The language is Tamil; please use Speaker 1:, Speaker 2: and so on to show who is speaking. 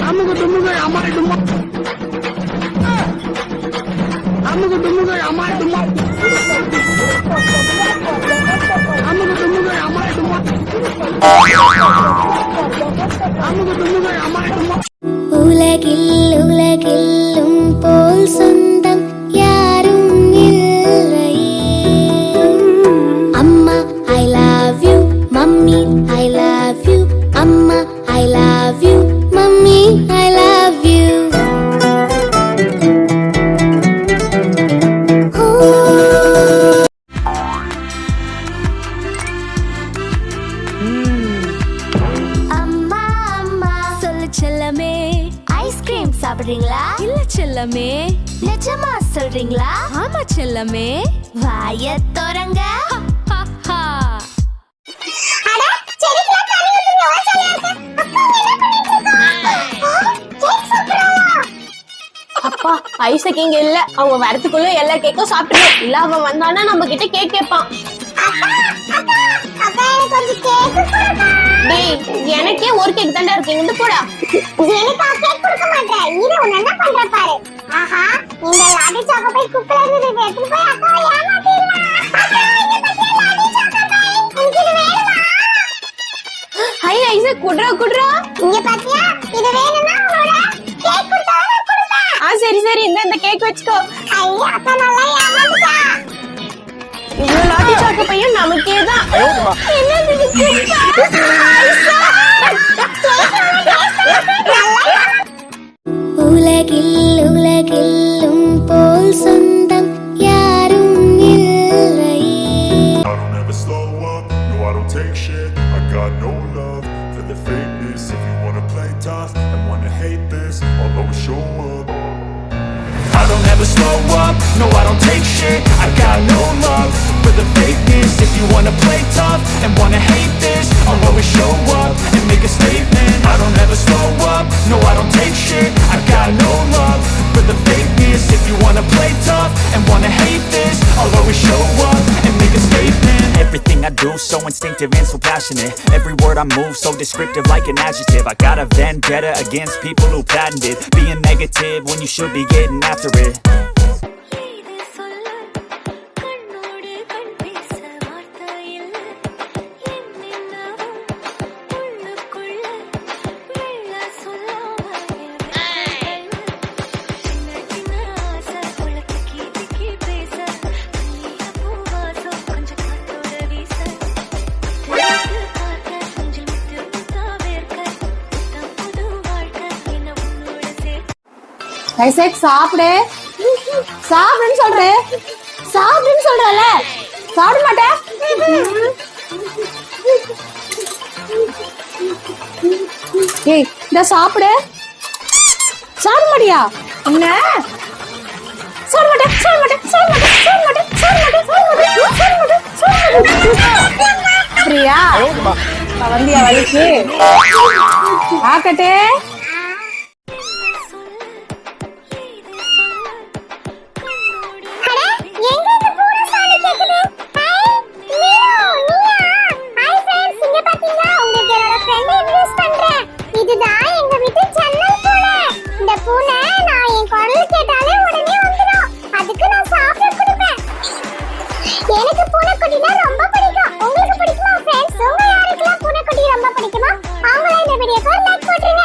Speaker 1: அமுகு டுமுகு அமால் டுமா அமுகு டுமுகு அமால் டுமா அமுகு டுமுகு அமால் டுமா அமுகு டுமுகு அமால் டுமா.
Speaker 2: உலகில் உலகில்லும் போல் சொந்தம் யாரும் இல்லை. அம்மா I love you, mummy I love you, அம்மா I love you, mummy I love you. அம்மா அம்மா சொல்லு செல்லமே, ஐஸ்கிரீம் சாப்பிடுறீங்களா? இல்ல செல்லமே. நிஜமா சொல்றீங்களா? ஆமா செல்லமே. வாய தொறங்க.
Speaker 3: அப்பா ஐசக் இங்க இல்ல, அவங்க வரதுக்குள்ள எல்லா கேக்கும் சாப்பிடுறோம். இல்ல அவன் வந்தானா நம்ம கிட்ட கேக் கேட்பான். டேய் எனக்கே ஒரு கேக் தாண்டா இருக்கு, இங்க போடா.
Speaker 4: எனக்கு கேக் கொடுக்க மாட்டேன். இரு உன்ன என்ன பண்ற பாரு. ஆஹா இந்த லாடி சாக்கோபை குப்பையில இருந்து எடுத்து போய் அக்காவை ஏமாத்திடலாம். அக்கா இங்க பத்தியா லாடி சாக்கோபை? உங்களுக்கு இது வேணுமா?
Speaker 3: ஹை ஐசக் குடுறா குடுறா.
Speaker 4: இங்க பத்தியா இது வேணும்னா உன்னோட கேக் கொடுத்தா நான் கொடுப்பேன்.
Speaker 3: சரி சரி இந்த கேக் வச்சுக்கோ.
Speaker 4: ஐயா அக்கா நல்லா ஏமாத்திட்டா.
Speaker 3: இவ்வளவு லாட்டி சாக்கு பையன் நமக்கே தான். என்னது இது குப்பை?
Speaker 2: உலகில் உலகில்லும் போல் சொந்தம் யாரும் இல்லை.
Speaker 5: I don't ever slow up, no I don't take shit. I got no love for the fakeness. If you wanna play tough and wanna hate this, I'll always show up. I don't ever slow up, no I don't take shit. I got no love for the fakeness. If you wanna play tough and wanna hate this, I'll always show up and make a statement. I don't ever slow up, no I don't take shit. I got no love for the fakeness. If you wanna play tough and wanna hate this, I'll always show up and make a statement.
Speaker 6: Everything I do so instinctive and so passionate. Every word I move so descriptive like an adjective. I got a vendetta against people who patented being negative when you should be getting after it.
Speaker 3: Isaac சாப்பிடு சாப்பிடுன்னு சொல்றேன். சாப்பிடுன்னு சொல்றல, சாப்பிட மாட்டேன். ஏய் இந்த சாப்பிடு. சாப்பிட மாட்டியா? என்ன சாப்பிட மாட்டேன் சாப்பிட மாட்டேன் சாப்பிட மாட்டேன் சாப்பிட மாட்டேன் சாப்பிட மாட்டேன் சாப்பிட மாட்டேன். பிரியா வந்தியா வலிக்கு ஆக்கட்டே.
Speaker 4: இதுதான் எங்க வீட்டு ஜன்னல் பூனை. இந்த பூனை நான் என் குரல் கேட்டாலே உடனே வந்துடும். அதுக்கு நான் சாப்பிட கொடுப்பேன். எனக்கு பூனைக்குட்டினா ரொம்ப பிடிக்கும். உங்களுக்கு பிடிக்குமா ஃப்ரெண்ட்ஸ்? உங்க யாருக்கெல்லாம் பூனைக்குட்டி ரொம்ப பிடிக்குமா? அவங்கள இந்த வீடியோக்கு லைக் போட்டுருங்க.